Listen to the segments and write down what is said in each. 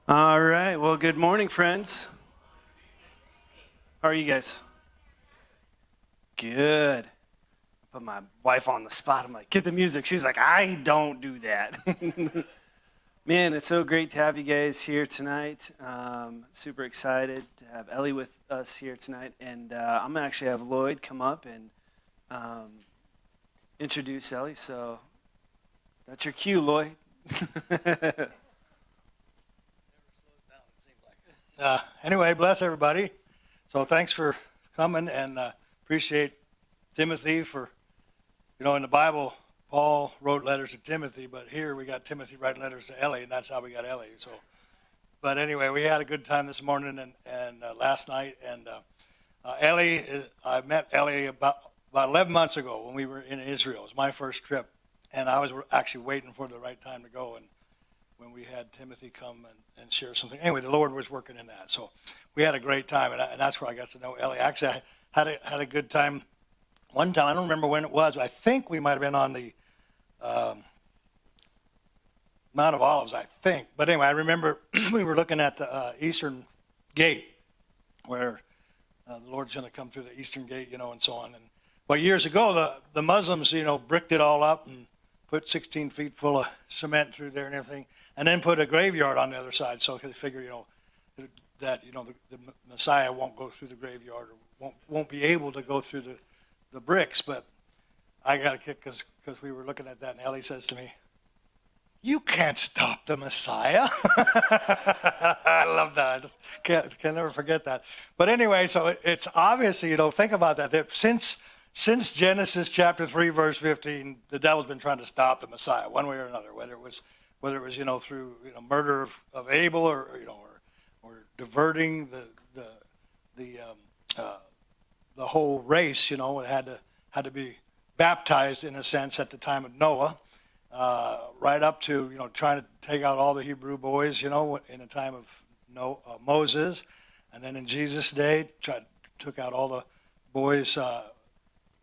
All right. Well, good morning, friends. How are you guys? Good. Put my wife on the spot. I'm like, get the music. She's like, I don't do that. Man, it's so great to have you guys here tonight. Super excited to have Ellie with us here tonight. And I'm going to actually have Lloyd come up and introduce Ellie. So that's your cue, Lloyd. Anyway, bless everybody. So thanks for coming, and appreciate Timothy for, in the Bible, Paul wrote letters to Timothy, but here we got Timothy writing letters to Ellie, and that's how we got Ellie. So, but anyway, we had a good time this morning and last night, and I met Ellie about 11 months ago when we were in Israel. It was my first trip, and I was actually waiting for the right time to go, and when we had Timothy come and share something. Anyway, the Lord was working in that. So we had a great time, and that's where I got to know Ellie. Actually, I had a good time. One time, I don't remember when it was, but I think we might have been on the Mount of Olives, I think. But anyway, I remember we were looking at the Eastern Gate, where the Lord's going to come through the Eastern Gate, and so on. And well, years ago, the Muslims, bricked it all up and put 16 feet full of cement through there and everything, and then put a graveyard on the other side. So they figure, that the Messiah won't go through the graveyard or won't be able to go through the bricks. But I got a kick because we were looking at that, and Ellie says to me, "You can't stop the Messiah." I love that. I just can never forget that. But anyway, so it's obviously, think about that since Genesis chapter 3, verse 15, the devil's been trying to stop the Messiah one way or another, whether it was through murder of Abel or diverting the whole race. It had to be baptized in a sense at the time of Noah, right up to trying to take out all the Hebrew boys, in the time of Moses, and then in Jesus' day took out all the boys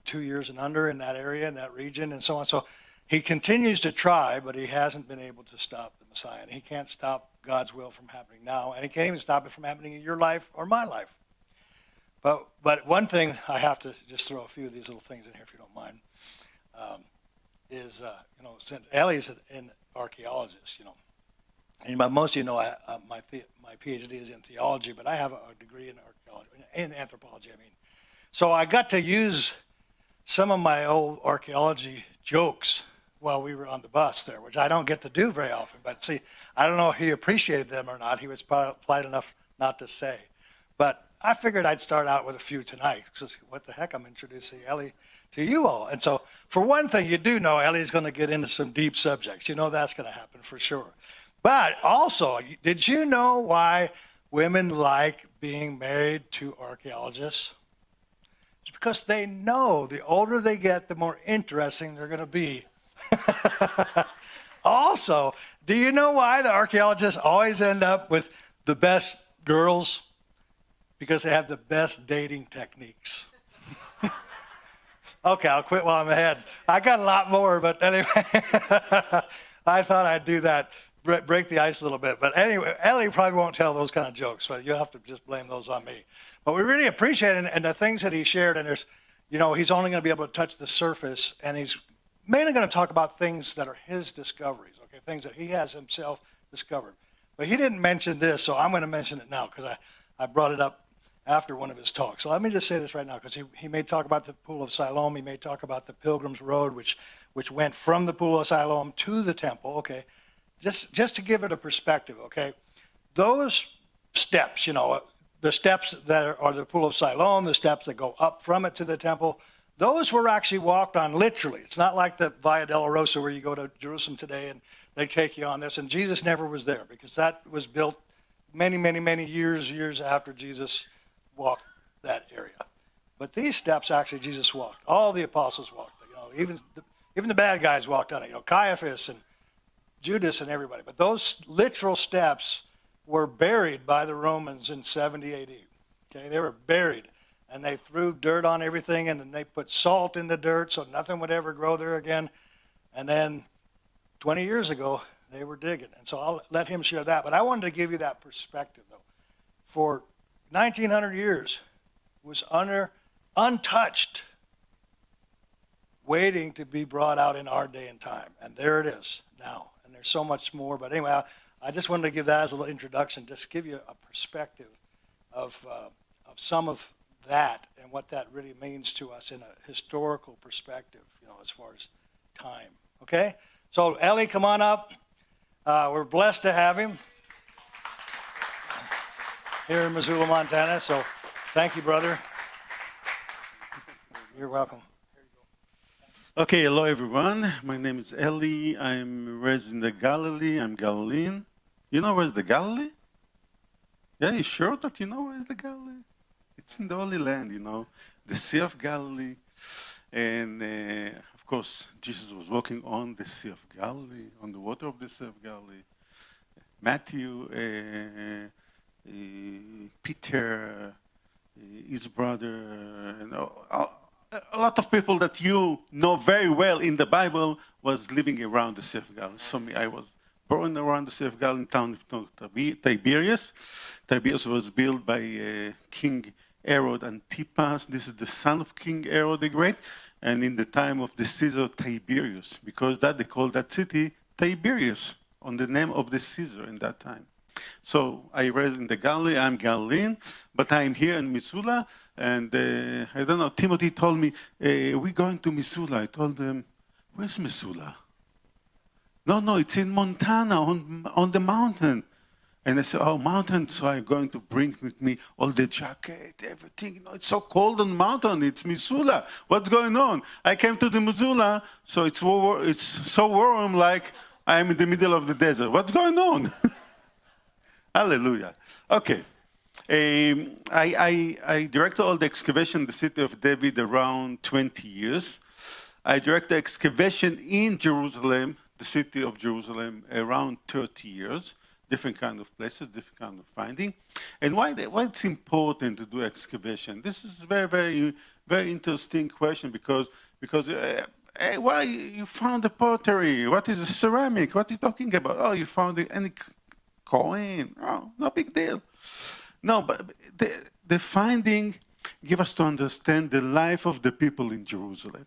2 years and under in that area, in that region, and so on. So he continues to try, but he hasn't been able to stop the Messiah. And he can't stop God's will from happening now, and he can't even stop it from happening in your life or my life. But one thing, I have to just throw a few of these little things in here if you don't mind, is since Ellie's an archaeologist, and most of you know my PhD is in theology, but I have a degree in archaeology, in anthropology, I mean. So I got to use some of my old archaeology jokes while we were on the bus there, which I don't get to do very often. But see, I don't know if he appreciated them or not. He was polite enough not to say. But I figured I'd start out with a few tonight, because what the heck, I'm introducing Ellie to you all. And so for one thing, you do know Ellie's going to get into some deep subjects. That's going to happen for sure. But also, did you know why women like being married to archaeologists? It's because they know the older they get, the more interesting they're going to be. Also, do you know why the archaeologists always end up with the best girls? Because they have the best dating techniques. Okay, I'll quit while I'm ahead. I got a lot more, but anyway, I thought I'd do that, break the ice a little bit. But anyway, Ellie probably won't tell those kind of jokes, so you'll have to just blame those on me. But we really appreciate it, and the things that he shared, and there's, he's only going to be able to touch the surface, and he's mainly going to talk about things that are his discoveries, okay, things that he has himself discovered. But he didn't mention this, so I'm going to mention it now, because I brought it up after one of his talks. So let me just say this right now, because he may talk about the Pool of Siloam, he may talk about the Pilgrim's Road, which went from the Pool of Siloam to the temple, okay, just to give it a perspective, okay, those steps, the steps that are the Pool of Siloam, the steps that go up from it to the temple, those were actually walked on literally. It's not like the Via Dolorosa where you go to Jerusalem today and they take you on this. And Jesus never was there, because that was built many, many, many years after Jesus walked that area. But these steps actually Jesus walked. All the apostles walked. Even the bad guys walked on it. Caiaphas and Judas and everybody. But those literal steps were buried by the Romans in 70 AD. Okay, they were buried, and they threw dirt on everything, and then they put salt in the dirt so nothing would ever grow there again. And then 20 years ago, They were digging. And so I'll let him share that. But I wanted to give you that perspective, though. For 1,900 years, it was untouched, waiting to be brought out in our day and time. And there it is now. And there's so much more. But anyway, I just wanted to give that as a little introduction, just to give you a perspective of some of that and what that really means to us in a historical perspective, as far as time. Okay? So, Ellie, come on up. We're blessed to have him here in Missoula, Montana. So, thank you, brother. You're welcome. Okay, hello everyone. My name is Eli. I'm raised in the Galilee. I'm Galilean. You know where's the Galilee? Yeah, you sure that you know where's the Galilee? It's in the Holy Land, the Sea of Galilee. And of course, Jesus was walking on the Sea of Galilee, on the water of the Sea of Galilee. Matthew, Peter, his brother, and a lot of people that you know very well in the Bible was living around the Sea of Galilee. So I was born around the Sea of Galilee in town of Tiberias. Tiberias was built by King Herod Antipas. This is the son of King Herod the Great. And in the time of the Caesar Tiberius, because that they called that city Tiberias, on the name of the Caesar in that time. So I raised in the Galilee. I'm Galilean, but I'm here in Missoula. And I don't know, Timothy told me, we're going to Missoula. I told him, where's Missoula? No, it's in Montana, on the mountain. And I said, oh, mountain, so I'm going to bring with me all the jacket, everything. It's so cold on the mountain, it's Missoula. What's going on? I came to the Missoula, so it's so warm like I'm in the middle of the desert. What's going on? Hallelujah. Okay. I directed all the excavation in the city of David around 20 years. I directed excavation in Jerusalem, the city of Jerusalem, around 30 years. Different kind of places, different kind of finding. And why it's important to do excavation? This is a very, very, very interesting question because why you found the pottery? What is a ceramic? What are you talking about? Oh, you found any coin? Oh, no big deal. No, but the finding give us to understand the life of the people in Jerusalem.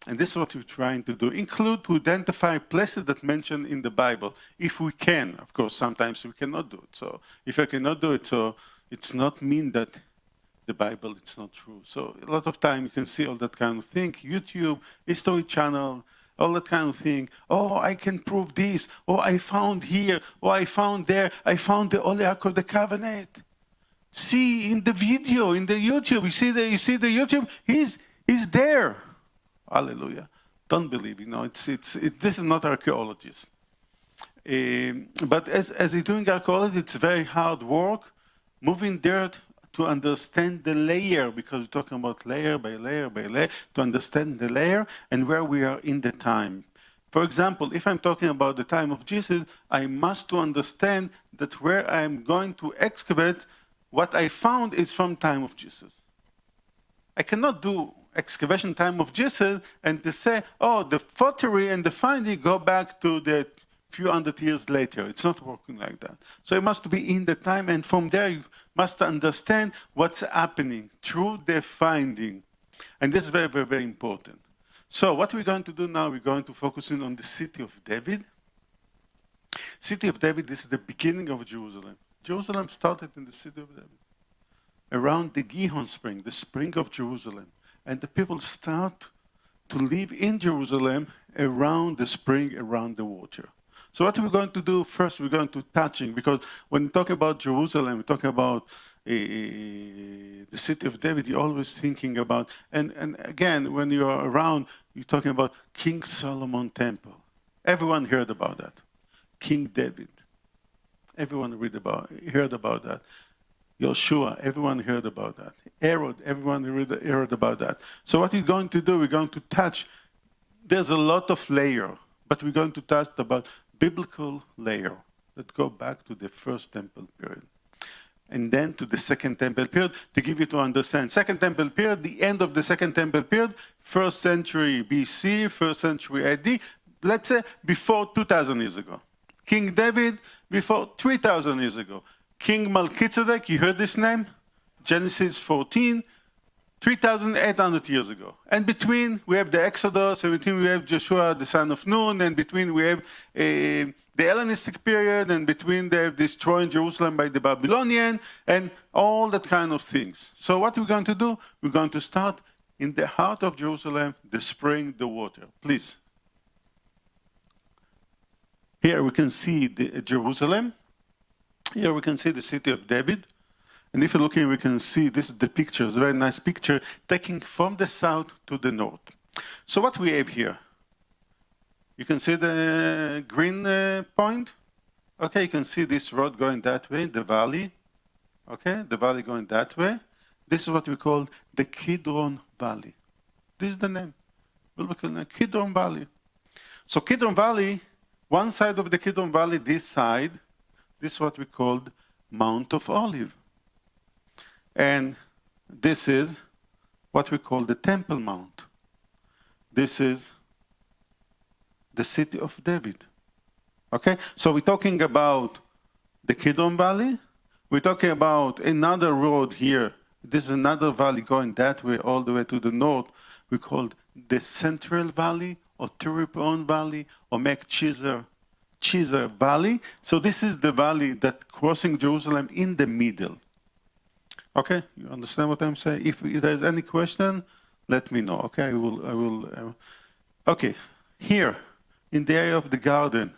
And this is what we're trying to do, include to identify places that mentioned in the Bible, if we can. Of course, sometimes we cannot do it. So if I cannot do it, so it's not mean that the Bible, it's not true. So a lot of time you can see all that kind of thing, YouTube, History Channel, all that kind of thing. Oh, I can prove this. Oh, I found here. Oh, I found there. I found the Holy Ark of the Covenant. See in the video, in the YouTube, you see the YouTube, he's there. Hallelujah. Don't believe, this is not archaeologists. But as you're doing archaeology, it's very hard work, moving dirt to understand the layer, because we're talking about layer by layer by layer, to understand the layer and where we are in the time. For example, if I'm talking about the time of Jesus, I must to understand that where I'm going to excavate, what I found is from time of Jesus. I cannot do excavation time of Jesus and to say, oh, the pottery and the finding go back to the few hundred years later. It's not working like that. So it must be in the time, and from there you must understand what's happening through the finding. And this is very, very, very important. So what we're going to do now, we're going to focus in on the city of David. City of David, this is the beginning of Jerusalem. Jerusalem started in the city of David, around the Gihon spring, the spring of Jerusalem. And the people start to live in Jerusalem around the spring, around the water. So what we're going to do first, we're going to touching, because when we talk about Jerusalem, we talk about the city of David, you're always thinking about, and again, when you are around, you're talking about King Solomon Temple. Everyone heard about that. King David. Everyone heard about that. Joshua, everyone heard about that. Herod, everyone heard about that. So what we're going to do, we're going to touch, there's a lot of layer, but we're going to touch about biblical layer that go back to the first temple period. And then to the second temple period, to give you to understand. Second temple period, the end of the second temple period, 1st century BC, 1st century AD, let's say before 2,000 years ago. King David before 3,000 years ago. King Melchizedek, you heard this name? Genesis 14, 3,800 years ago. And between we have the Exodus, and between we have Joshua, the son of Nun, and between we have the Hellenistic period, and between they have destroying Jerusalem by the Babylonian, and all that kind of things. So what we're going to do, we're going to start in the heart of Jerusalem, the spring, the water. Please. Here we can see Jerusalem. Here we can see the city of David. And if you're looking, we can see this is the picture. It's a very nice picture, taking from the south to the north. So what we have here, you can see the green point. Okay, you can see this road going that way, the valley. Okay, the valley going that way. This is what we call the Kidron Valley. This is the name. We'll look at the Kidron Valley. So Kidron Valley, one side of the Kidron Valley, this side, this is what we called Mount of Olive. And this is what we call the Temple Mount. This is the city of David. Okay? So we're talking about the Kidron Valley. We're talking about another road here. This is another valley going that way, all the way to the north. We call the Central Valley, or Tiripon Valley, or Mechchizer Valley. So this is the valley that crossing Jerusalem in the middle. Okay, you understand what I'm saying? If there's any question, let me know. Okay, I will. Okay, here in the area of the garden,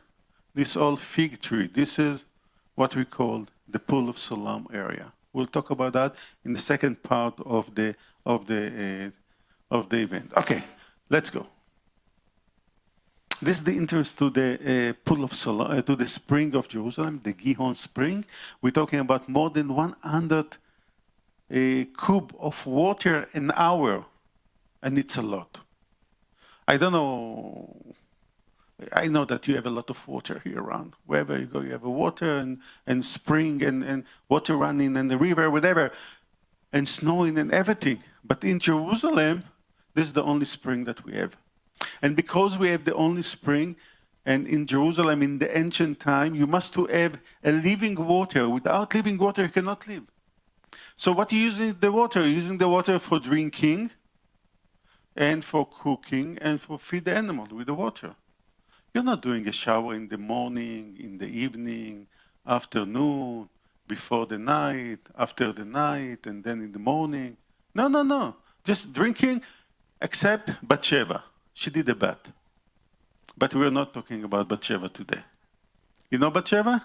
this old fig tree. This is what we call the Pool of Siloam area. We'll talk about that in the second part of the event. Okay, let's go. This is the entrance to the Pool of Siloam, to the spring of Jerusalem, the Gihon Spring. We're talking about more than 100 cube of water an hour, and it's a lot. I don't know. I know that you have a lot of water here around. Wherever you go, you have a water and spring and water running and the river, whatever, and snowing and everything. But in Jerusalem, this is the only spring that we have. And because we have the only spring, and in Jerusalem in the ancient time, you must to have a living water. Without living water, you cannot live. So what are you using the water? You're using the water for drinking and for cooking and for feed the animal with the water. You're not doing a shower in the morning, in the evening, afternoon, before the night, after the night, and then in the morning. No, no, no. Just drinking, except Bathsheba. She did a bath. But we're not talking about Bathsheba today. You know Bathsheba?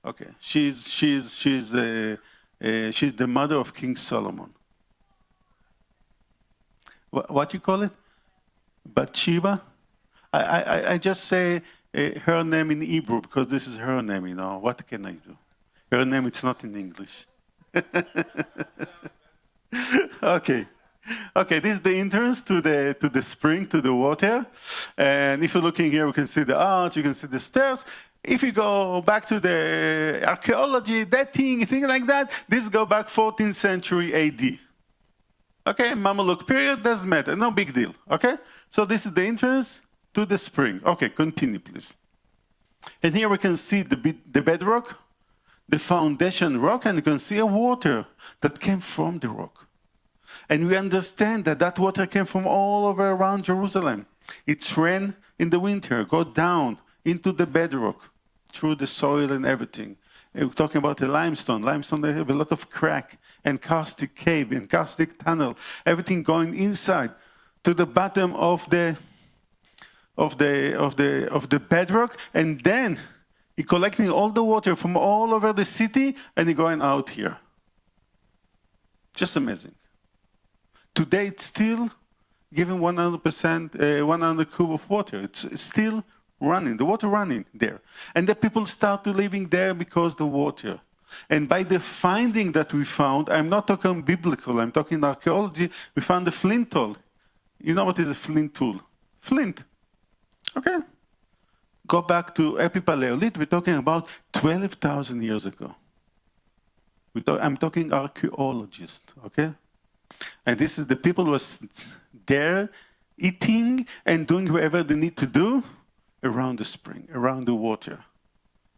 Okay. She's the mother of King Solomon. What you call it? Bathsheba? I just say her name in Hebrew because this is her name, you know. What can I do? Her name, it's not in English. Okay. Okay, this is the entrance to the spring, to the water. And if you're looking here, we can see the arch, you can see the stairs. If you go back to the archaeology, that thing like that, this go back 14th century AD. Okay, Mameluke period, doesn't matter, no big deal. Okay, so this is the entrance to the spring. Okay, continue, please. And here we can see the bedrock, the foundation rock, and you can see a water that came from the rock. And we understand that that water came from all over around Jerusalem. It ran in the winter, go down into the bedrock, through the soil and everything. And we're talking about the limestone. Limestone, they have a lot of crack and caustic cave and caustic tunnel. Everything going inside to the bottom of the bedrock, and then he collecting all the water from all over the city and he going out here. Just amazing. Today it's still giving 100%, 100 cube of water. It's still running, the water running there. And the people start to living there because the water. And by the finding that we found, I'm not talking biblical, I'm talking archaeology, we found a flint tool. You know what is a flint tool? Flint. Okay. Go back to Epipaleolith, we're talking about 12,000 years ago. I'm talking archaeologists, okay? And this is the people who was there eating and doing whatever they need to do around the spring, around the water.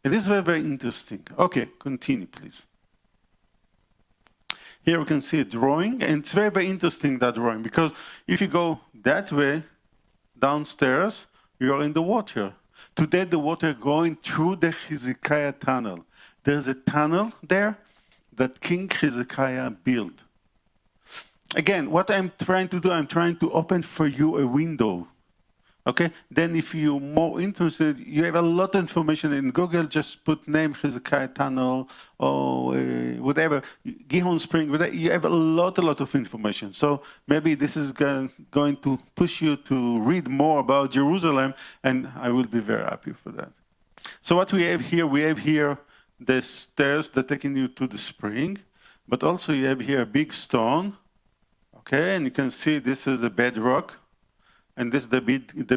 And this is very, very interesting. Okay, continue, please. Here we can see a drawing, and it's very, very interesting, that drawing, because if you go that way, downstairs, you are in the water. Today, the water going through the Hezekiah tunnel. There's a tunnel there that King Hezekiah built. Again, what I'm trying to do, I'm trying to open for you a window. Okay? Then if you're more interested, you have a lot of information in Google. Just put name Hezekiah Tunnel or whatever, Gihon Spring, whatever. You have a lot of information. So maybe this is going to push you to read more about Jerusalem, and I will be very happy for that. So what we have here the stairs that taking you to the spring, but also you have here a big stone. Okay, and you can see this is a bedrock. And this is the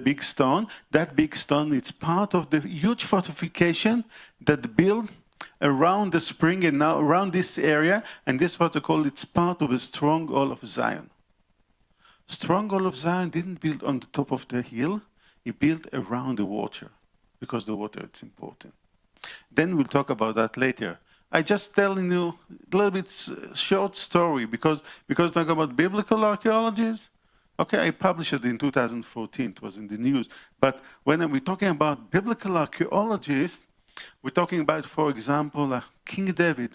big stone. That big stone is part of the huge fortification that built around the spring and now around this area. And this protocol, it's part of a stronghold of Zion. Stronghold of Zion didn't build on the top of the hill. It built around the water, because the water is important. Then we'll talk about that later. I just telling you a little bit short story because talk about biblical archaeologies. Okay, I published it in 2014, it was in the news. But when we're talking about biblical archaeologists, we're talking about, for example, King David.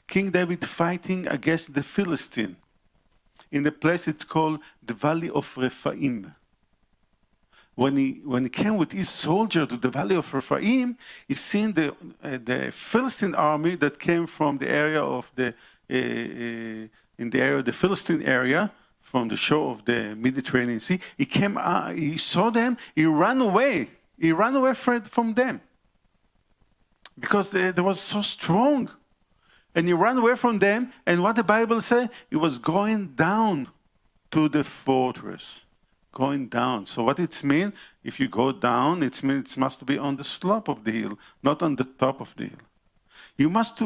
King David fighting against the Philistine in a place it's called the Valley of Rephaim. When he came with his soldier to the Valley of Rephaim, he seen the Philistine army that came from the area of the Philistine area, from the shore of the Mediterranean Sea. He came, he saw them, he ran away. He ran away from them because they was so strong. And he ran away from them, and what the Bible says, he was going down to the fortress. Going down. So what it means, if you go down, it means it must be on the slope of the hill, not on the top of the hill. You must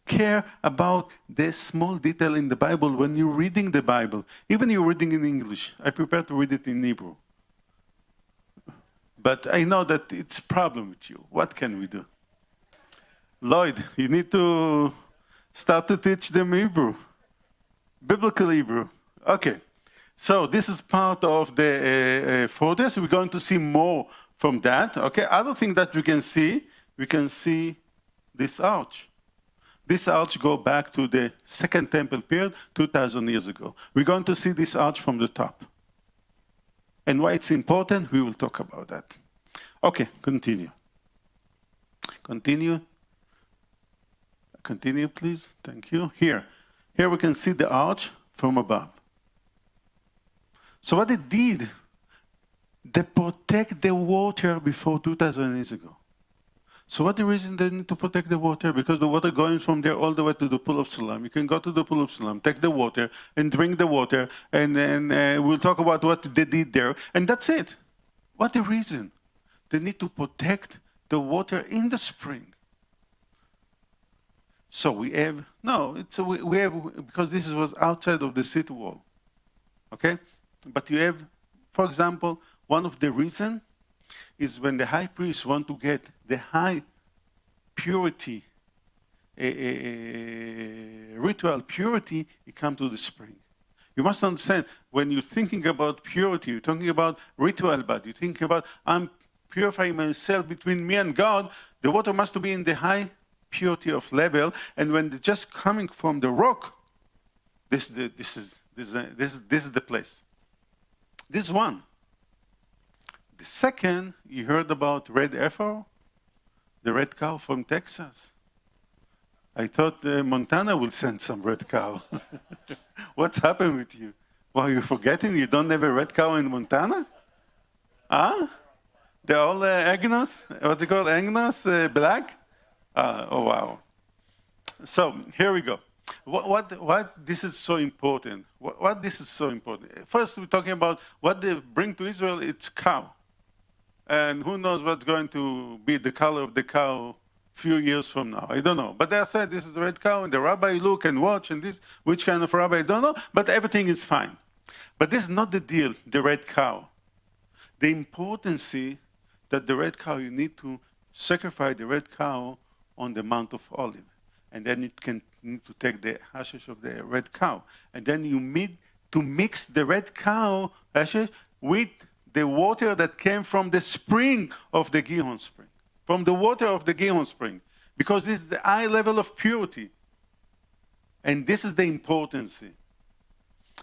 care about the small detail in the Bible when you're reading the Bible. Even you're reading in English. I prefer to read it in Hebrew. But I know that it's a problem with you. What can we do? Lloyd, you need to start to teach them Hebrew. Biblical Hebrew. Okay. So this is part of the fortress. We're going to see more from that. Okay. Other thing that we can see this arch. This arch goes back to the Second Temple period, 2,000 years ago. We're going to see this arch from the top. And why it's important, we will talk about that. Okay, continue. Continue, please. Thank you. Here we can see the arch from above. So what they did, they protect the water before 2,000 years ago. So what the reason they need to protect the water? Because the water going from there all the way to the pool of Siloam. You can go to the pool of Siloam, take the water, and drink the water, and then we'll talk about what they did there, and that's it. What the reason? They need to protect the water in the spring. So we have, because this was outside of the city wall. Okay? But you have, for example, one of the reasons is when the high priest want to get the high purity, ritual purity, he come to the spring. You must understand, when you're thinking about purity, you're talking about ritual, but you think about, I'm purifying myself between me and God, the water must be in the high purity of level, and when they're just coming from the rock, this is the place. This one. The second, you heard about red heifer, the red cow from Texas. I thought Montana will send some red cow. What's happened with you? Well, you're forgetting you don't have a red cow in Montana? Huh? They're all Agnos? What they call Agnos? Black? Oh, wow. So, here we go. What this is so important? What this is so important? First, we're talking about what they bring to Israel, it's cow. And who knows what's going to be the color of the cow a few years from now. I don't know. But they said this is the red cow, and the rabbi look and watch, and this, which kind of rabbi, I don't know, but everything is fine. But this is not the deal, the red cow. The importance that the red cow, you need to sacrifice the red cow on the Mount of Olive. And then need to take the ashes of the red cow. And then you need to mix the red cow ashes with the water that came from the spring of the Gihon spring. From the water of the Gihon spring. Because this is the high level of purity. And this is the importance.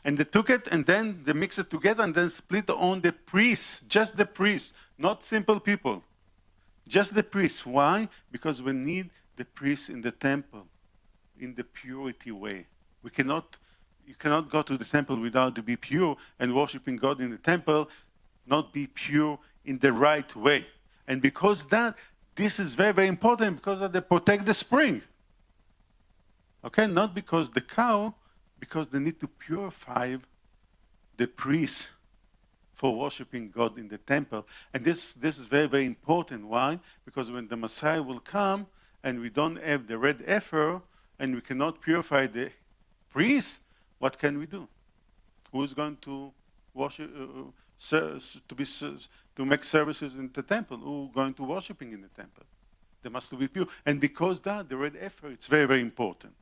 And they took it and then they mixed it together and then split on the priests, just the priests, not simple people. Just the priests. Why? Because we need the priests in the temple in the purity way. You cannot go to the temple without to be pure, and worshiping God in the temple not be pure in the right way. And because this is very, very important, because they protect the spring. Okay, not because the cow, because they need to purify the priests for worshiping God in the temple. And this is very, very important. Why? Because when the Messiah will come and we don't have the red heifer and we cannot purify the priests, what can we do? Who is going to worship, to make services in the temple? Who is going to worshiping in the temple? They must be pure. And because the red heifer, it's very, very important.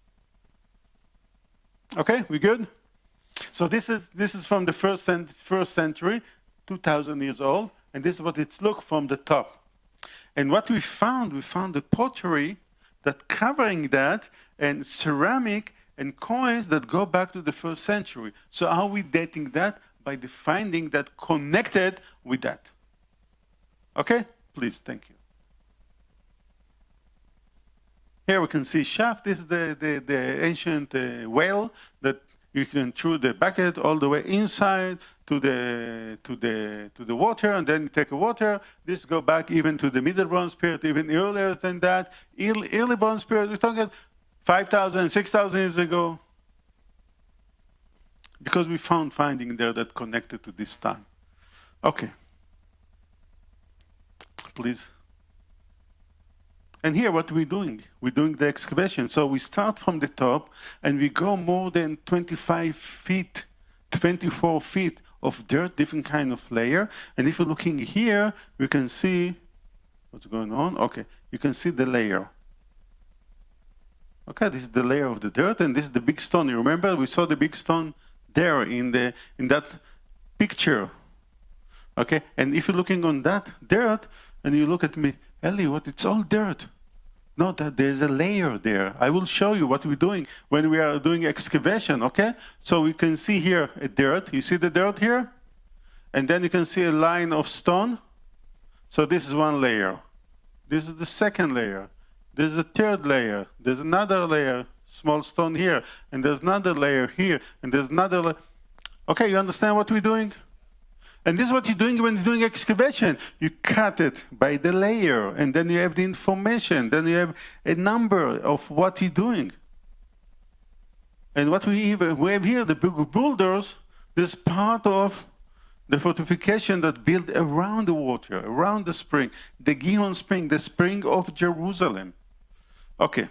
Okay, we good? So this is from the first century, 2,000 years old, and this is what it's looked from the top. And what we found the pottery that covering that, and ceramic and coins that go back to the first century. So how are we dating that? By the finding that connected with that. Okay? Please, thank you. Here we can see shaft. This is the ancient well that you can throw the bucket all the way inside to the water, and then you take the water. This go back even to the Middle Bronze period, even earlier than that. Early Bronze period, we're talking 5,000, 6,000 years ago. Because we found finding there that connected to this time. Okay. Please. And here what we're doing the excavation. So we start from the top and we go more than 25 feet, 24 feet of dirt, different kind of layer. And if you're looking here, you can see what's going on. Okay, you can see the layer. Okay, this is the layer of the dirt, and this is the big stone. You remember we saw the big stone there in that picture. Okay, and if you're looking on that dirt and you look at me, Eli, what? It's all dirt. No, that there's a layer there. I will show you what we're doing when we are doing excavation, okay? So we can see here a dirt. You see the dirt here? And then you can see a line of stone. So this is one layer. This is the second layer. This is the third layer. There's another layer, small stone here. And there's another layer here. And there's another layer. Okay, you understand what we're doing? And this is what you're doing when you're doing excavation. You cut it by the layer, and then you have the information. Then you have a number of what you're doing. And what we have here, the big boulders, this is part of the fortification that built around the water, around the spring, the Gihon spring, the spring of Jerusalem. Okay.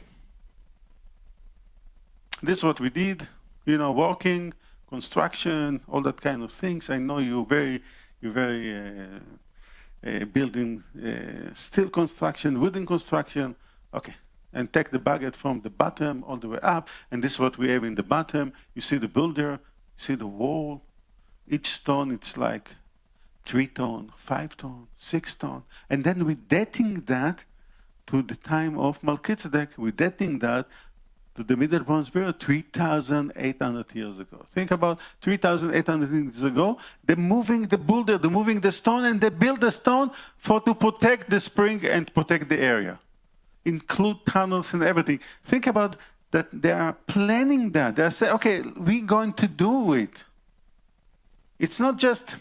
This is what we did, walking, construction, all that kind of things. I know you're very building steel construction, wooden construction. Okay, and take the bucket from the bottom all the way up, and this is what we have in the bottom. You see the builder, you see the wall. Each stone, it's like 3 tons, 5 tons, 6 tons. And then we're dating that to the time of Melchizedek. We're dating that to the Middle Bronze period, 3,800 years ago. Think about 3,800 years ago. They're moving the boulder, they're moving the stone, and they build the stone to protect the spring and protect the area. Include tunnels and everything. Think about that they are planning that. They say, okay, we're going to do it. It's not just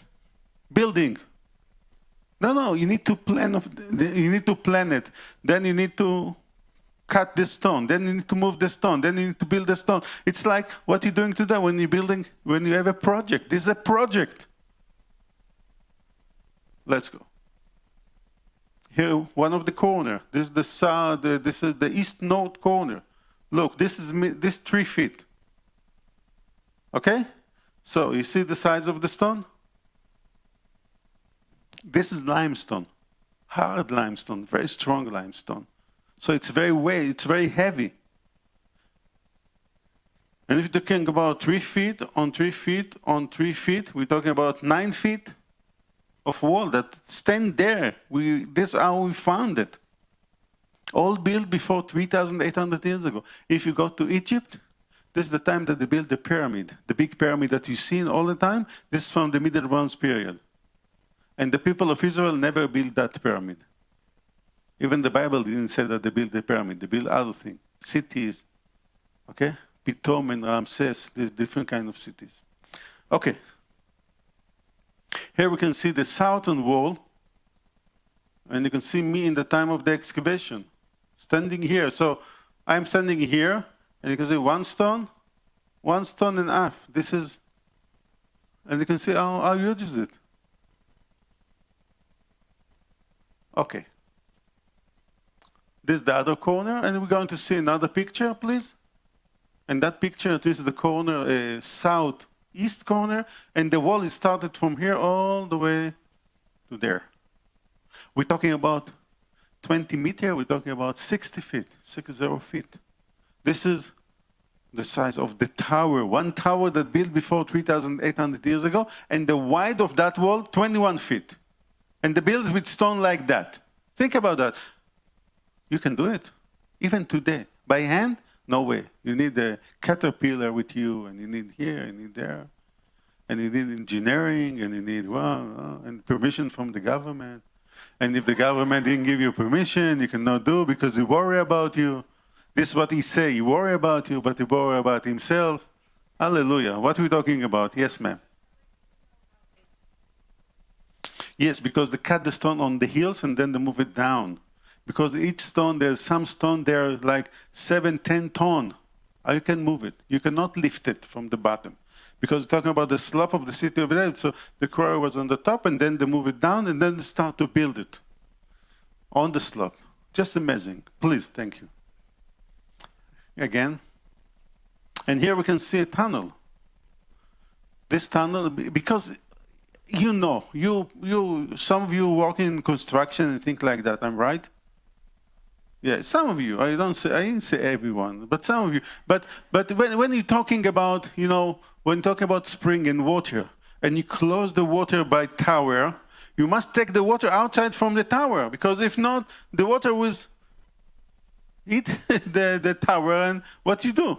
building. No, you need to plan it. Then you need to cut the stone, then you need to move the stone, then you need to build the stone. It's like what you're doing today when you have a project. This is a project. Let's go. Here, one of the corner. This is the south. This is the east-north corner. Look, this is 3 feet. Okay? So you see the size of the stone? This is limestone, hard limestone, very strong limestone. So it's very weight, it's very heavy. And if you're talking about 3 feet on 3 feet on 3 feet, we're talking about 9 feet of wall that stand there. This is how we found it. All built before 3,800 years ago. If you go to Egypt, this is the time that they built the pyramid. The big pyramid that you see all the time, this is from the Middle Bronze period. And the people of Israel never built that pyramid. Even the Bible didn't say that they built the pyramid. They built other things, cities, okay? Pitom and Ramses, there's different kind of cities. Okay. Here we can see the southern wall, and you can see me in the time of the excavation, standing here. So I'm standing here, and you can see one stone and a half. This is, and you can see how huge is it. Okay. This is the other corner, and we're going to see another picture, please. And that picture, this is the corner, southeast corner, and the wall is started from here all the way to there. We're talking about 20 meters, we're talking about 60 feet, 60 feet. This is the size of the tower, one tower that built before 3,800 years ago, and the width of that wall, 21 feet. And they built with stone like that. Think about that. You can do it, even today. By hand, no way. You need a caterpillar with you, and you need here, and you need there. And you need engineering, and you need, and permission from the government. And if the government didn't give you permission, you cannot do because he worry about you. This is what he say. He worry about you, but he worry about himself. Hallelujah. What are we talking about? Yes, ma'am. Yes, because they cut the stone on the hills and then they move it down. Because each stone, there's some stone there like 7-10 tons. You can move it. You cannot lift it from the bottom. Because we're talking about the slope of the city of David. So the quarry was on the top and then they move it down and then they start to build it on the slope. Just amazing. Please, thank you. Again. And here we can see a tunnel. This tunnel, because you know, some of you work in construction and think like that, I'm right? Yeah, some of you, I didn't say everyone, but some of you. But when you're talking about, when you talk about spring and water, and you close the water by tower, you must take the water outside from the tower, because if not, the water will eat the tower, and what you do?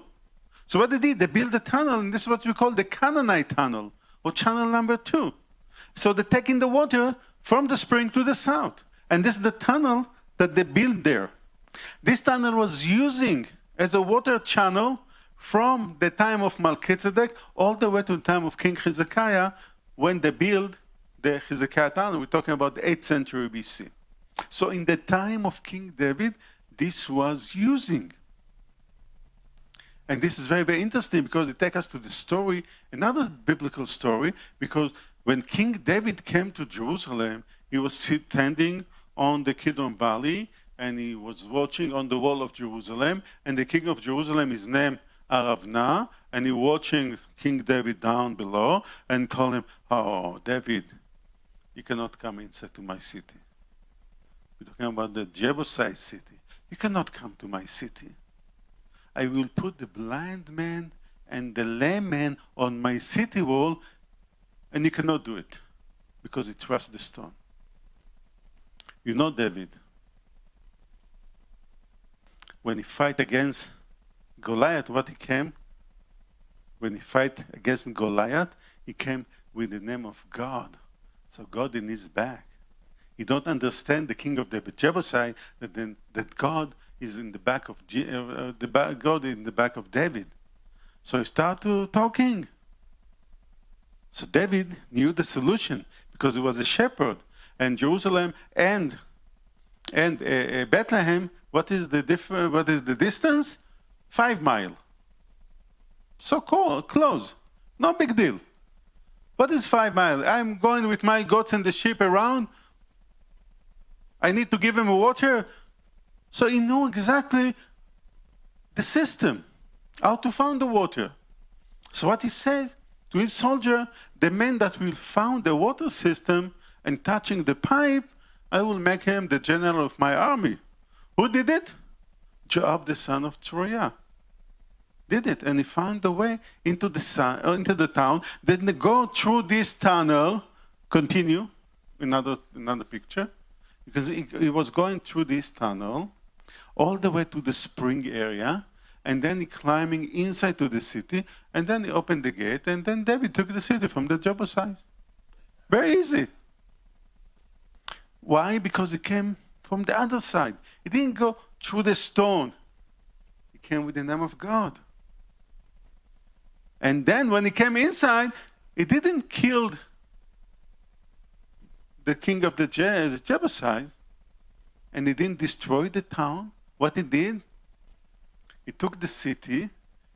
So what they did, they built a tunnel, and this is what we call the Canaanite tunnel, or channel number 2. So they're taking the water from the spring to the south. And this is the tunnel that they built there. This tunnel was using as a water channel from the time of Melchizedek all the way to the time of King Hezekiah when they built the Hezekiah tunnel. We're talking about the 8th century BC. So in the time of King David, this was using. And this is very, very interesting because it takes us to the story, another biblical story, because when King David came to Jerusalem, he was standing on the Kidron Valley, and he was watching on the wall of Jerusalem, and the king of Jerusalem is named Aravna, and he watching King David down below, and told him, "Oh, David, you cannot come inside to my city. We're talking about the Jebusite city. You cannot come to my city. I will put the blind man and the lame man on my city wall, and you cannot do it because he trusts the stone." You know David, when he fight against Goliath, what he came? When he fight against Goliath, he came with the name of God. So God in his back. He don't understand the king of the Jebusite that God is in the back of God in the back of David. So he started talking. So David knew the solution because he was a shepherd, and Jerusalem and Bethlehem. What is the distance? 5 miles. So close. No big deal. What is 5 miles? I'm going with my goats and the sheep around. I need to give him water. So he knew exactly the system, how to find the water. So what he says, to his soldier, the man that will found the water system and touching the pipe, I will make him the general of my army. Who did it? Joab, the son of Tzruiah, did it, and he found the way into the town. Then they go through this tunnel. Continue, another picture. Because he was going through this tunnel all the way to the spring area, and then he climbing inside to the city, and then he opened the gate, and then David took the city from the Jebusites. Very easy. Why? Because he came from the other side. He didn't go through the stone. He came with the name of God. And then when he came inside, he didn't kill the king of the Jebusites, and he didn't destroy the town. What he did, he took the city,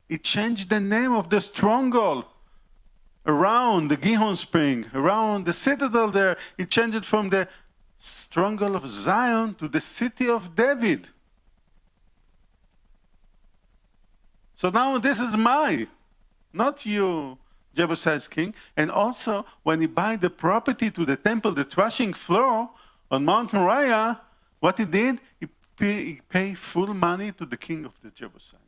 he changed the name of the stronghold around the Gihon spring, around the citadel there. He changed it from the stronghold of Zion to the city of David. So now this is not you, Jebusites king. And also, when he buy the property to the temple, the threshing floor on Mount Moriah, what he did, he paid full money to the king of the Jebusites.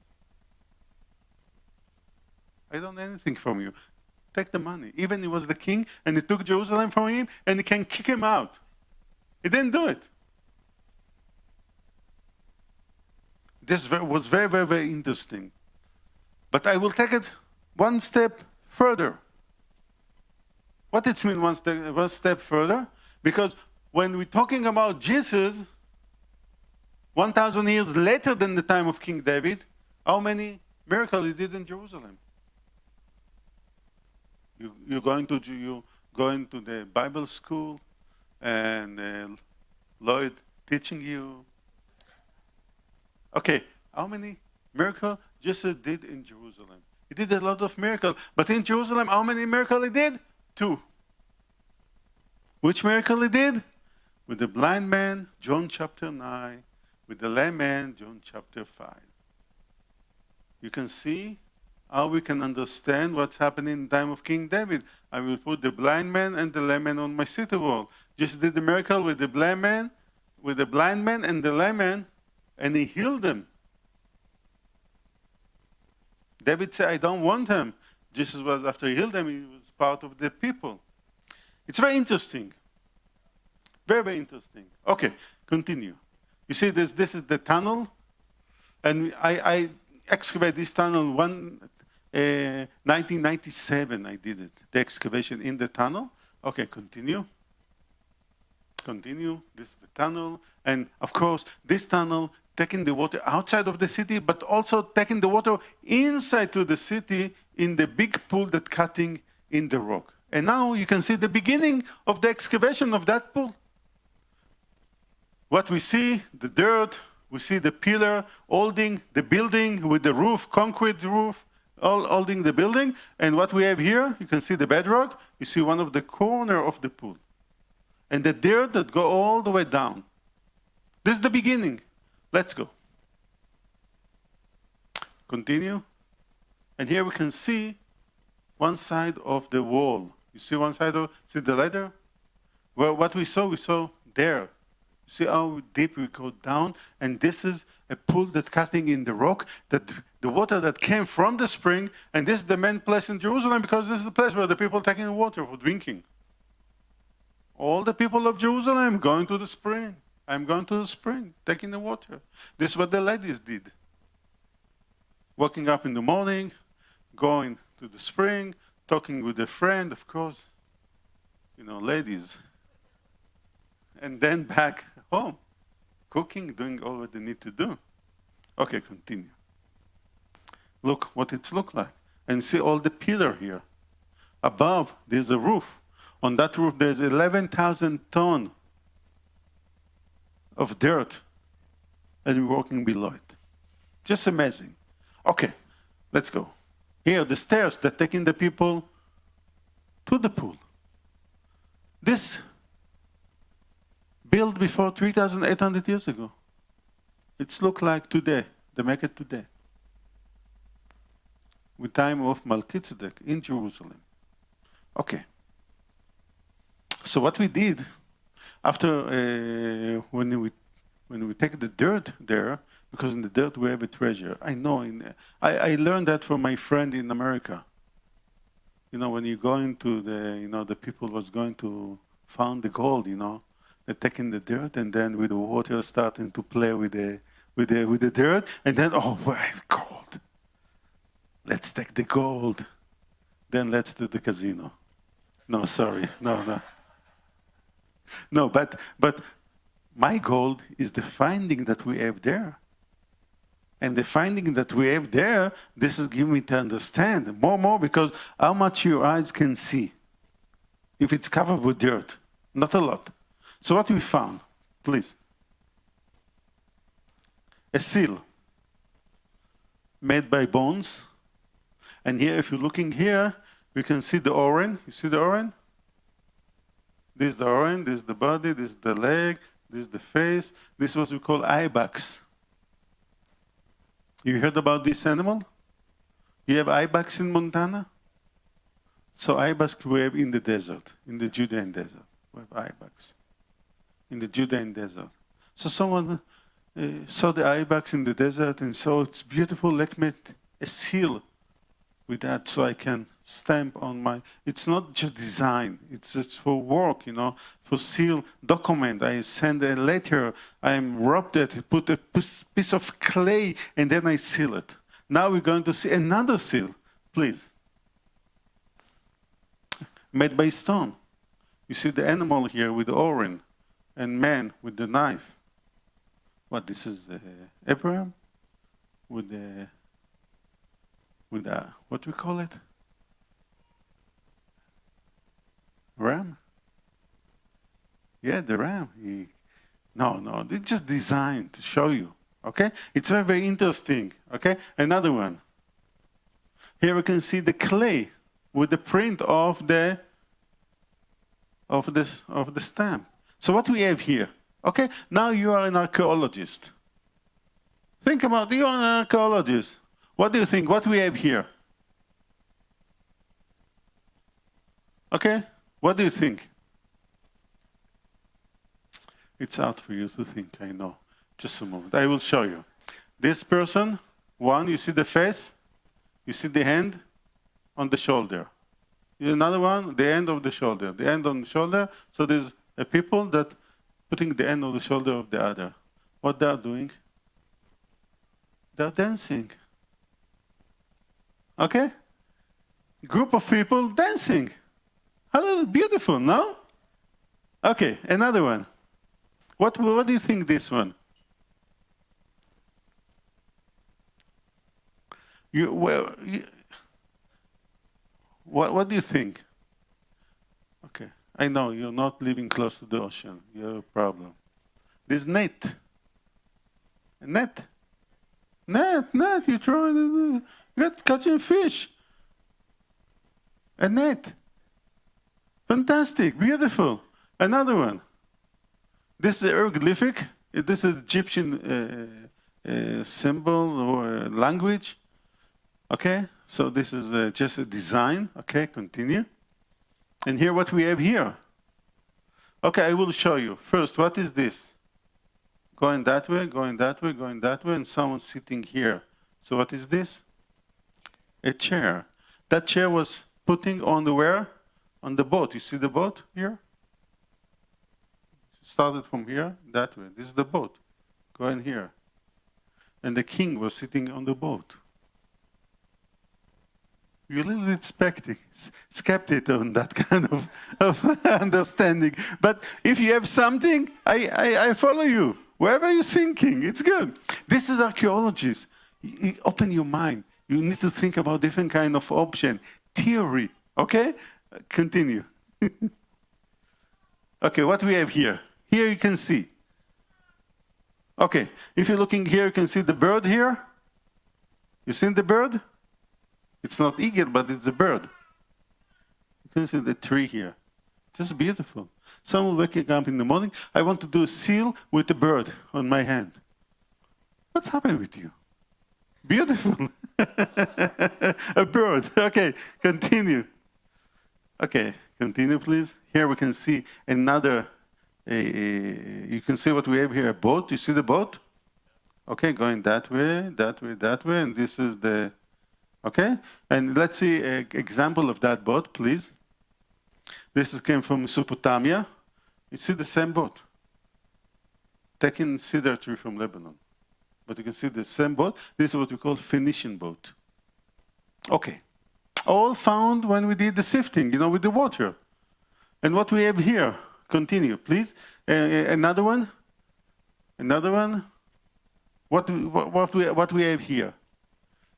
I don't need anything from you. Take the money. Even he was the king, and he took Jerusalem from him, and he can kick him out. He didn't do it. This was very, very, very interesting. But I will take it one step further. What it means one step further? Because when we're talking about Jesus, 1,000 years later than the time of King David, how many miracles he did in Jerusalem? You're going to the Bible school, and Lloyd teaching you. Okay, how many miracles Jesus did in Jerusalem? He did a lot of miracles. But in Jerusalem, how many miracles he did? 2. Which miracle he did? With the blind man, John chapter 9. With the lame man, John chapter 5. You can see how we can understand what's happening in the time of King David. I will put the blind man and the lame man on my city wall. Jesus did the miracle with the blind man and the lame man, and he healed them. David said, I don't want him. Jesus was, after he healed them, he was part of the people. It's very interesting. Very, very interesting. Okay, continue. You see, this is the tunnel. And I excavated this tunnel 1997, I did it. The excavation in the tunnel. Okay, continue. Continue. This is the tunnel. And of course, this tunnel taking the water outside of the city, but also taking the water inside to the city in the big pool that cutting in the rock. And now you can see the beginning of the excavation of that pool. What we see, the dirt, we see the pillar holding the building with the roof, concrete roof, holding the building. And what we have here, you can see the bedrock, you see one of the corner of the pool. And the dirt that go all the way down. This is the beginning. Let's go. Continue. And here we can see one side of the wall. You see one side of, see the ladder? Well, what we saw there. See how deep we go down? And this is a pool that's cutting in the rock, that the water that came from the spring, and this is the main place in Jerusalem because this is the place where the people are taking water for drinking. All the people of Jerusalem going to the spring. I'm going to the spring, taking the water. This is what the ladies did. Waking up in the morning, going to the spring, talking with a friend, of course, ladies. And then back home, cooking, doing all what they need to do. Okay, continue. Look what it's look like. And see all the pillar here. Above, there's a roof. On that roof, there's 11,000 tons of dirt, and we're walking below it. Just amazing. Okay, let's go. Here, the stairs that taking the people to the pool. This built before 3,800 years ago. It's look like today. They make it today. With time of Melchizedek in Jerusalem. Okay. So what we did after when we take the dirt there, because in the dirt we have a treasure. I know. I learned that from my friend in America. You know, when you go into the people was going to found the gold. They're taking the dirt and then with the water starting to play with the dirt, and then we have gold. Let's take the gold. Then let's do the casino. No, sorry, no. No, but my goal is the finding that we have there. And the finding that we have there, this is giving me to understand more, because how much your eyes can see if it's covered with dirt. Not a lot. So what we found, please. A seal made by bones. And here, if you're looking here, we can see the orange. You see the orange? This is the orange, this is the body, this is the leg, this is the face. This is what we call ibex. You heard about this animal? You have ibex in Montana? So ibex we have in the desert, in the Judean desert. We have ibex in the Judean desert. So someone saw the ibex in the desert and saw it's beautiful. Let me make a seal with that so I can stamp on my, it's not just design, it's for work, for seal document. I send a letter, I wrapped it, put a piece of clay, and then I seal it. Now we're going to see another seal, please. Made by stone. You see the animal here with the orange, and man with the knife. What, this is Abraham with the what we call it? Ram? Yeah, the ram. No, it's just designed to show you, okay? It's very, very interesting, okay? Another one. Here we can see the clay with the print of the stamp. So what we have here, okay? Now you are an archaeologist. Think about it, you are an archaeologist. What do you think? What we have here? Okay? What do you think? It's out for you to think, I know. Just a moment. I will show you. This person, one, you see the face? You see the hand on the shoulder. Another one, the end of the shoulder. The end on the shoulder. So there's a people that putting the end of the shoulder of the other. What they are doing? They're dancing. Okay? Group of people dancing. Hello, beautiful, no? Okay, another one. What do you think this one? What do you think? Okay, I know you're not living close to the ocean. You have a problem. This net. A net. Net, you throw it, you're catching fish. A net. Fantastic, beautiful. Another one. This is hieroglyphic. This is Egyptian symbol or language. Okay, so this is just a design. Okay, continue. And here what we have here. Okay, I will show you. First, what is this? Going that way, going that way, going that way, and someone sitting here. So what is this? A chair. That chair was putting on the where? On the boat. You see the boat here? Started from here, that way. This is the boat. Going here. And the king was sitting on the boat. You're a little bit skeptical on that kind of understanding. But if you have something, I follow you. Wherever you're thinking, it's good. This is archaeologists. You open your mind. You need to think about different kind of option. Theory, okay? Continue. Okay, what we have here? Here you can see. Okay, if you're looking here, you can see the bird here. You seen the bird? It's not eagle, but it's a bird. You can see the tree here. Just beautiful. Someone waking up in the morning, I want to do a seal with a bird on my hand. What's happening with you? Beautiful. A bird. Okay, continue. Okay, continue, please. Here we can see another, you can see what we have here, a boat. You see the boat? Okay, going that way, that way, that way, and this is the, okay? And let's see an example of that boat, please. Came from Mesopotamia. You see the same boat, taking cedar tree from Lebanon. But you can see the same boat. This is what we call Phoenician boat. Okay. All found when we did the sifting, with the water. And what we have here, continue, please. Another one. Another one. What we have here?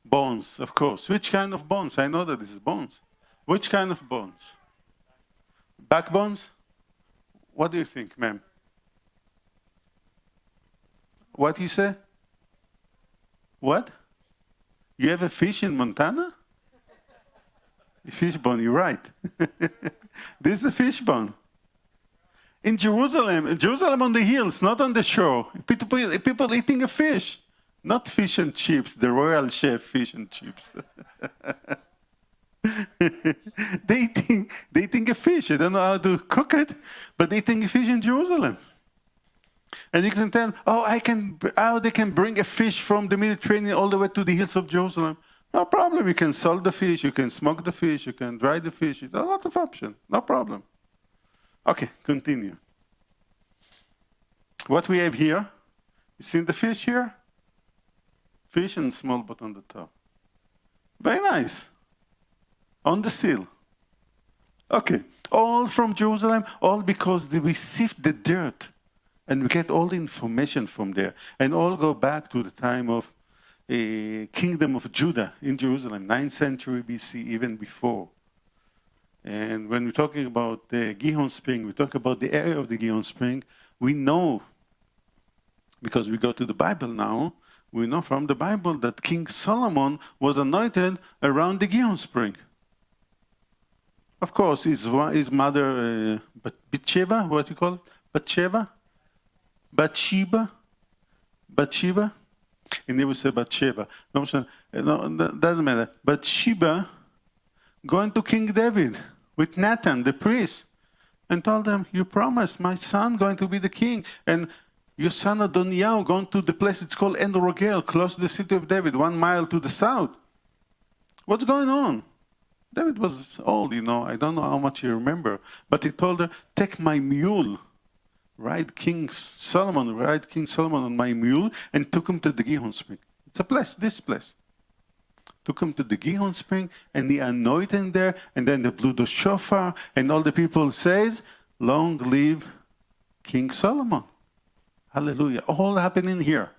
Bones, of course. Which kind of bones? I know that this is bones. Which kind of bones? Backbones? What do you think, ma'am? What do you say? What? You have a fish in Montana? A fish bone, you're right. This is a fish bone. In Jerusalem on the hills, not on the shore. People eating a fish. Not fish and chips, the royal chef fish and chips. They eating a fish. I don't know how to cook it, but they eating a fish in Jerusalem. And you can tell, how they can bring a fish from the Mediterranean all the way to the hills of Jerusalem. No problem. You can salt the fish, you can smoke the fish, you can dry the fish. There's a lot of options. No problem. Okay, continue. What we have here, you see the fish here? Fish and small boat on the top. Very nice. On the seal. Okay, all from Jerusalem, all because we sift the dirt and we get all the information from there, and all go back to the time of a kingdom of Judah in Jerusalem, 9th century BC, even before. And when we're talking about the Gihon Spring, we talk about the area of the Gihon Spring, we know, because we go to the Bible now, we know from the Bible that King Solomon was anointed around the Gihon Spring. Of course, his mother, Bathsheba, what you call it? Bathsheba? He never said Bathsheba. No, doesn't matter. Bathsheba going to King David with Nathan, the priest, and told him, you promised my son going to be the king, and your son Adoniah going to the place it's called En Rogel, close to the city of David, 1 mile to the south. What's going on? David was old, I don't know how much you remember, but he told her, take my mule, ride King Solomon on my mule, and took him to the Gihon Spring. It's a place, this place. Took him to the Gihon Spring, and he anointed him there, and then they blew the shofar, and all the people says, long live King Solomon. Hallelujah. All happening here.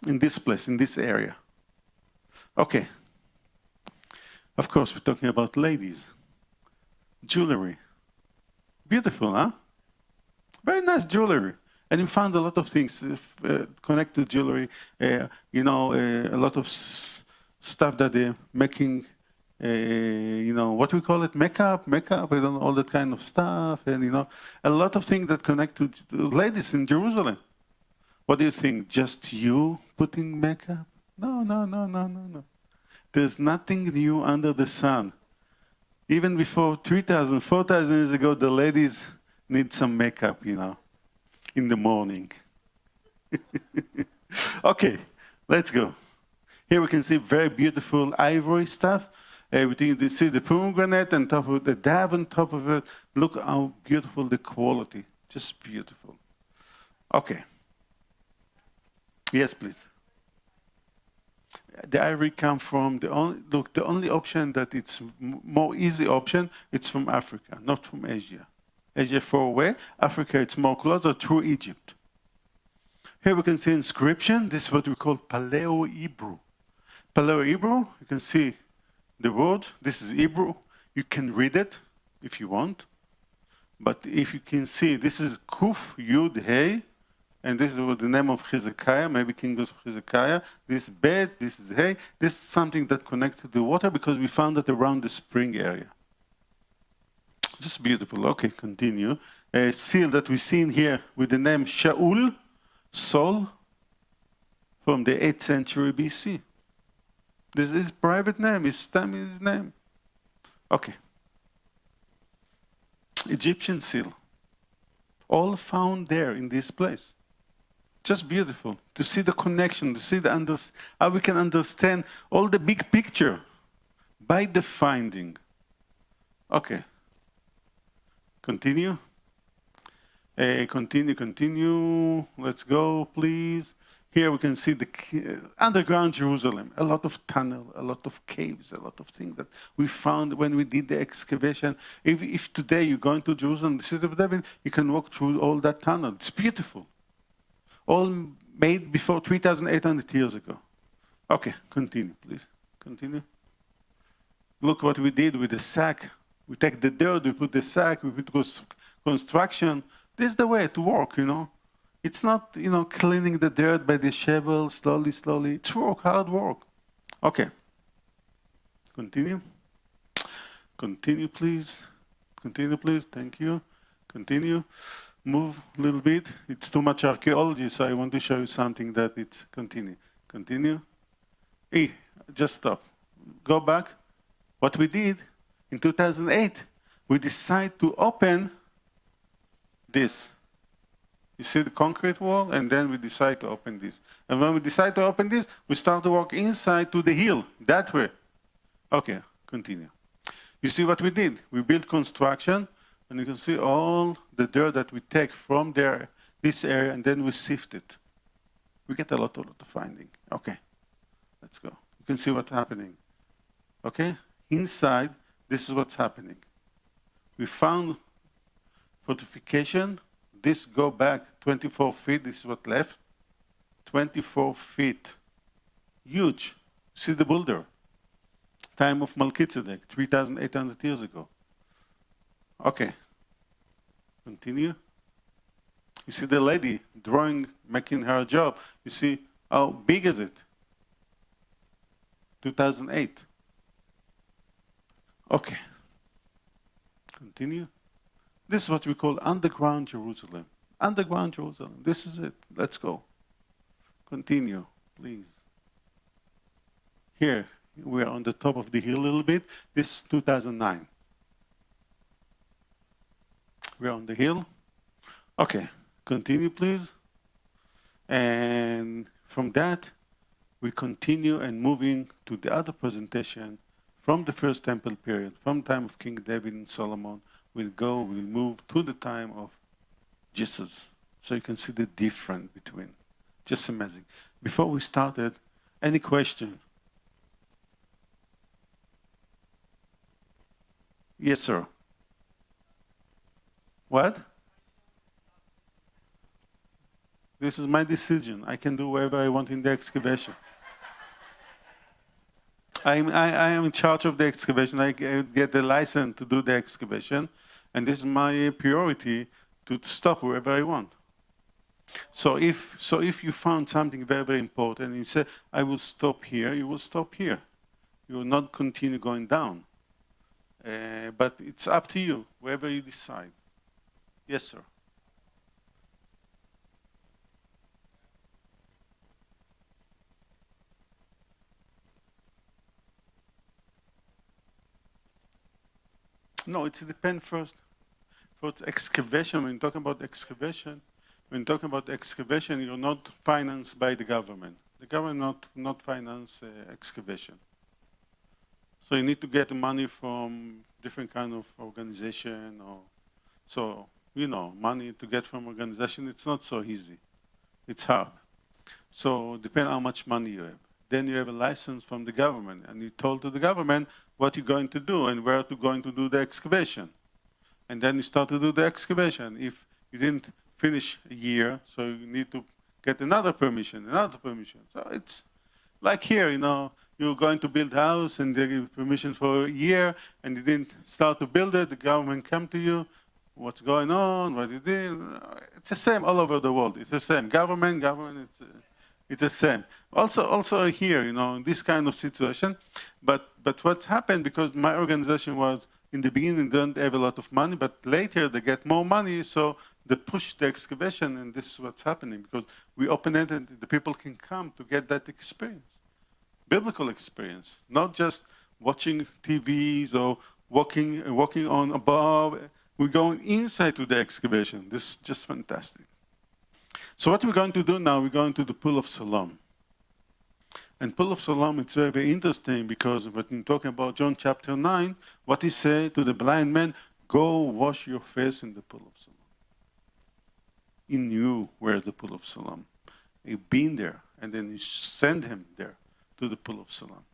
In this place, in this area. Okay. Of course, we're talking about ladies. Jewelry. Beautiful, huh? Very nice jewelry. And we found a lot of things connected to jewelry. A lot of stuff that they're making, what we call it, makeup, I don't know, all that kind of stuff. And, a lot of things that connect to ladies in Jerusalem. What do you think? Just you putting makeup? No. There's nothing new under the sun. Even before 3,000, 4,000 years ago, the ladies need some makeup, in the morning. Okay, let's go. Here we can see very beautiful ivory stuff. Everything, you see the pomegranate on top of it, the dab on top of it. Look how beautiful the quality, just beautiful. Okay. Yes, please. The ivory come from the only option that it's more easy option, it's from Africa, not from Asia. Asia far away, Africa it's more closer through Egypt. Here we can see inscription, this is what we call Paleo-Hebrew. Paleo-Hebrew, you can see the word, this is Hebrew, you can read it if you want, but if you can see, this is Kuf, Yud, Hey, and this is the name of Hezekiah, maybe King of Hezekiah. This bed, this is hay. This is something that connects to the water because we found it around the spring area. Just beautiful. Okay, continue. A seal that we see in here with the name Shaul, Saul, from the 8th century BC. This is his private name, his name. Okay, Egyptian seal. All found there in this place. Just beautiful to see the connection, to see how we can understand all the big picture by the finding. Okay. Continue. Continue. Let's go, please. Here we can see the underground Jerusalem, a lot of tunnel, a lot of caves, a lot of things that we found when we did the excavation. If today you're going to Jerusalem, the city of David, you can walk through all that tunnel. It's beautiful. All made before 3,800 years ago. Okay, continue, please. Continue. Look what we did with the sack. We take the dirt, we put the sack, we put construction. This is the way to work, you know. It's not, you know, cleaning the dirt by the shovel, slowly, slowly. It's work, hard work. Okay. Continue. Continue, please. Continue, please. Thank you. Continue. Move a little bit. It's too much archaeology, so I want to show you something that it's continue. Continue. Hey, just stop. Go back. What we did in 2008, we decided to open this. You see the concrete wall, and then we decide to open this. And when we decide to open this, we start to walk inside to the hill, that way. Okay, continue. You see what we did? We built construction, and you can see all the dirt that we take from there, this area, and then we sift it. We get a lot of finding. Okay, let's go. You can see what's happening. Okay, inside, this is what's happening. We found fortification. This go back 24 feet, this is what left. 24 feet. Huge. See the boulder. Time of Melchizedek, 3,800 years ago. Okay. Continue. You see the lady drawing, making her job. You see how big is it? 2008. Okay. Continue. This is what we call underground Jerusalem. Underground Jerusalem. This is it. Let's go. Continue, please. Here, we are on the top of the hill a little bit. This is 2009. We're on the hill. Okay, continue, please. And from that, we continue and moving to the other presentation from the first temple period, from the time of King David and Solomon. We'll move to the time of Jesus. So you can see the difference between. Just amazing. Before we started, any question? Yes, sir. What? This is my decision. I can do whatever I want in the excavation. I am in charge of the excavation. I get the license to do the excavation, and this is my priority to stop wherever I want. So if you found something very, very important and you say, I will stop here, you will stop here. You will not continue going down. But it's up to you, wherever you decide. Yes, sir. No, it depends first. For excavation, when you talk about excavation, you're not financed by the government. The government not finance excavation. So you need to get money from different kind of organization, or so you know, money to get from organization. It's not so easy. It's hard. So depend how much money you have. Then you have a license from the government, and you told to the government what you're going to do and where to going to do the excavation. And then you start to do the excavation. If you didn't finish a year, so you need to get another permission. So it's like here, you know, you're going to build a house and they give permission for a year and you didn't start to build it, the government come to you, what's going on, what you did. It's the same all over the world. It's the same. Government, it's the same. Also here, you know, in this kind of situation. But what's happened, because my organization was, in the beginning, don't have a lot of money, but later they get more money, so they push the excavation, and this is what's happening, because we open it and the people can come to get that experience. Biblical experience, not just watching TVs or walking on above. we're going inside to the excavation. This is just fantastic. So what we're going to do now, we're going to the Pool of Siloam. And Pool of Siloam, it's very, very interesting because when you're talking about John chapter 9, what he said to the blind man, go wash your face in the Pool of Siloam. He knew where's the Pool of Siloam. He'd been there, and then he sent him there to the Pool of Siloam.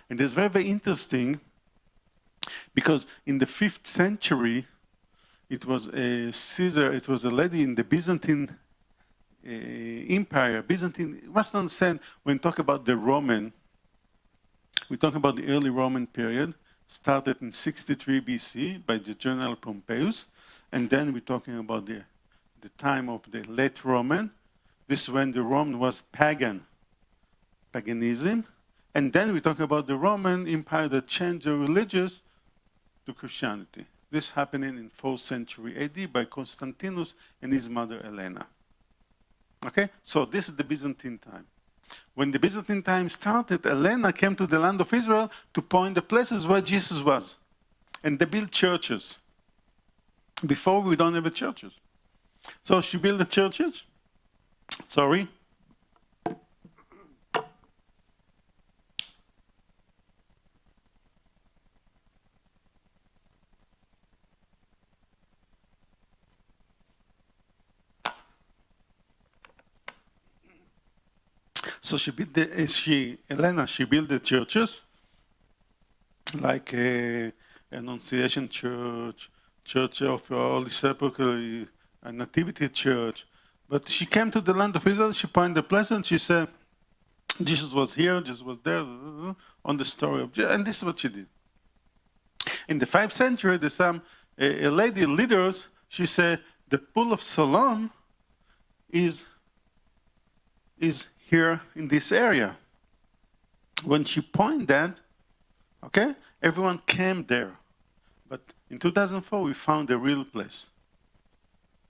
And it's very, very interesting because in the 5th century, it was a Caesar, it was a lady in the Byzantine Empire. Byzantine, you must understand, when we talk about the Roman, we talk about the early Roman period, started in 63 BC by the General Pompeius, and then we're talking about the time of the late Roman. This is when the Rome was paganism, and then we talk about the Roman Empire that changed the religious to Christianity. This happening in 4th century AD by Constantinus and his mother Helena. Okay, so this is the Byzantine time. When the Byzantine time started, Helena came to the land of Israel to point the places where Jesus was. And they built churches. Before, we don't have churches. So she built the churches. Sorry. So she built Helena, she built the churches, like Annunciation Church, Church of Holy Sepulchre, a Nativity Church. But she came to the land of Israel, she pointed the place, and she said, Jesus was here, Jesus was there, on the story of Jesus, and this is what she did. In the 5th century, there's some lady leaders, she said, the Pool of Siloam is here in this area. When she pointed that, okay, everyone came there. But in 2004, we found a real place.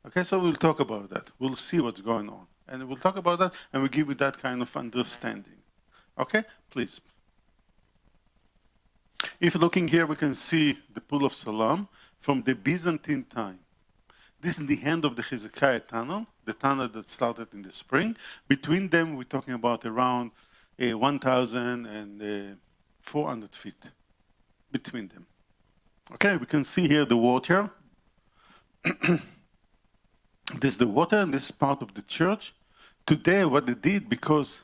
Okay, so we'll talk about that. We'll see what's going on. And we'll talk about that, and we'll give you that kind of understanding. Okay, please. If you're looking here, we can see the Pool of Siloam from the Byzantine time. This is the end of the Hezekiah tunnel, the tunnel that started in the spring. Between them, we're talking about around 1,400 feet between them. Okay, we can see here the water. This is the water, and this is part of the church. Today, what they did, because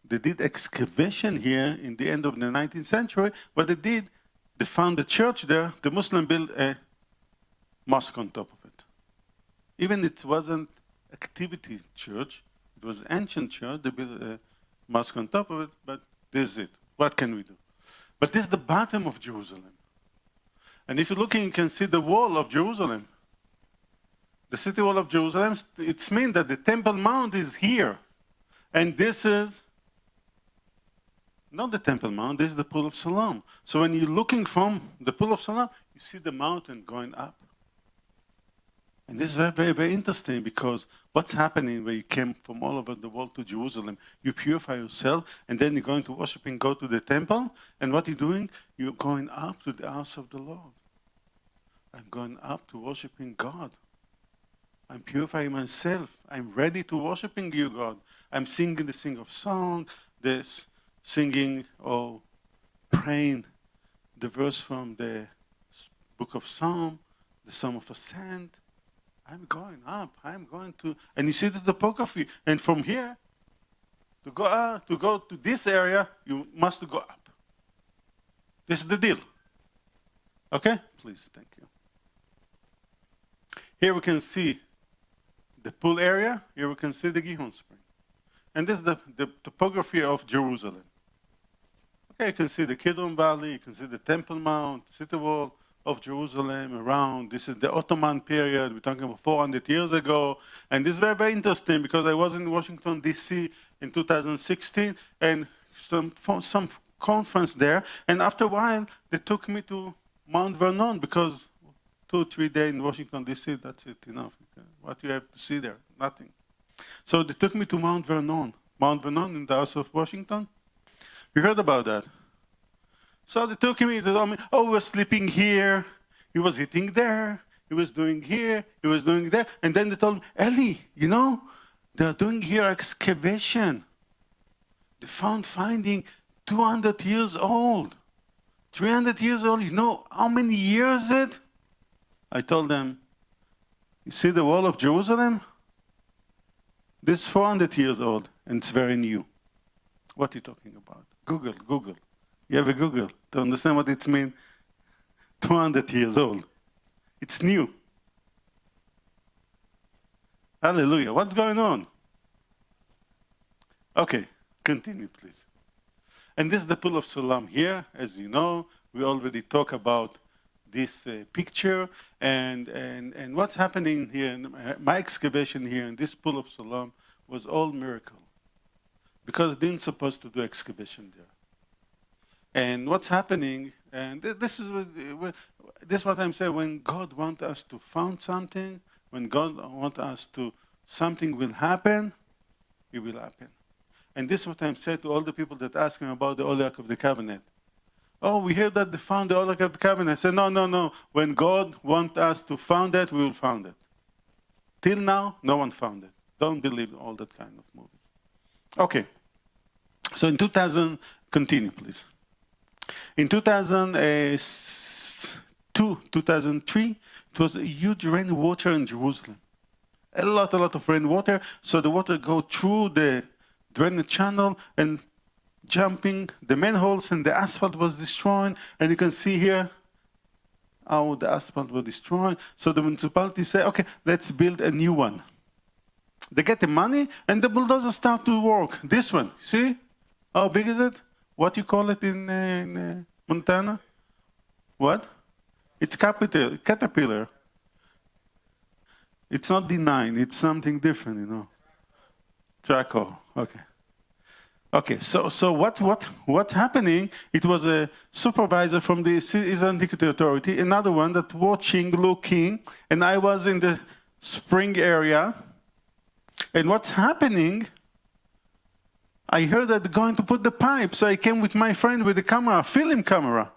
they did excavation here in the end of the 19th century, what they did, they found the church there, the Muslim built a mosque on top of it. Even it wasn't activity church, it was ancient church, they built a mosque on top of it, but this is it. What can we do? But this is the bottom of Jerusalem. And if you're looking, you can see the wall of Jerusalem. The city wall of Jerusalem, it means that the Temple Mount is here. And this is not the Temple Mount, this is the Pool of Siloam. So when you're looking from the Pool of Siloam, you see the mountain going up. And this is very, very, very interesting because what's happening when you came from all over the world to Jerusalem, you purify yourself, and then you're going to worship and go to the temple, and what you're doing, you're going up to the house of the Lord. I'm going up to worshiping God. I'm purifying myself. I'm ready to worshiping you, God. I'm singing the sing of song, this singing or praying the verse from the book of Psalm, the Psalm of Ascent. I'm going up. I'm going to, and you see the topography. And from here, to go to this area, you must go up. This is the deal. Okay? Please, thank you. Here we can see the pool area. Here we can see the Gihon Spring. And this is the topography of Jerusalem. Okay, you can see the Kidron Valley. You can see the Temple Mount, city wall of Jerusalem around. This is the Ottoman period. We're talking about 400 years ago. And this is very, very interesting because I was in Washington, D.C. in 2016 and some conference there. And after a while, they took me to Mount Vernon because 2 or 3 days in Washington, D.C., that's it, enough. What you have to see there? Nothing. So they took me to Mount Vernon. Mount Vernon in the House of Washington. You heard about that? So they took me, they told me, oh, we're sleeping here. He was eating there. he was doing here, he was doing there. And then they told me, Eli, you know, they're doing here excavation. They found finding 200 years old, 300 years old. You know how many years is it? I told them, you see the wall of Jerusalem? This is 400 years old, and it's very new. What are you talking about? Google, Google. You have a Google to understand what it means. 200 years old. It's new. Hallelujah. What's going on? Okay, continue, please. And this is the Pool of Siloam here. As you know, we already talked about this picture and what's happening here. My excavation here in this Pool of Siloam was all miracle, because they didn't supposed to do excavation there. And what's happening, and this is what I'm saying, when God wants us to found something, when God wants us to, something will happen, it will happen. And this is what I'm saying to all the people that ask me about the Ark of the Covenant. Oh, we hear that they found the Ark of the Covenant. I said, no, no, no. When God wants us to found it, we will found it. Till now, no one found it. Don't believe all that kind of movies. Okay. So in 2000, continue, please. In 2002, 2003, it was a huge rainwater in Jerusalem. A lot of rainwater. So the water go through the drainage channel and jumping the manholes, and the asphalt was destroyed. And you can see here how the asphalt was destroyed. So the municipality said, okay, let's build a new one. They get the money, and the bulldozers start to work. This one, see? How big is it? What you call it in Montana? What? It's caterpillar. It's not D9, it's something different, you know. Traco, okay. Okay, so what's happening? It was a supervisor from the Israel Antiquity Authority, another one that watching, looking, and I was in the spring area. And what's happening? I heard that they're going to put the pipe, so I came with my friend with the camera, film camera,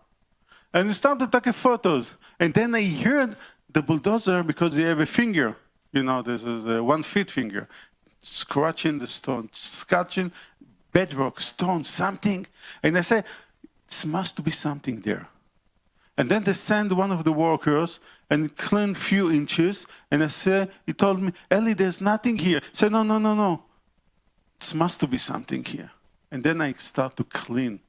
and we started taking photos. And then I heard the bulldozer, because they have a finger, you know, there's a 1 foot finger, scratching the stone, scratching bedrock, stone, something. And I said, it must be something there. And then they sent one of the workers and cleaned few inches. And I said, he told me, Eli, there's nothing here. I said, no, no, no, no. It must be something here. And then I start to clean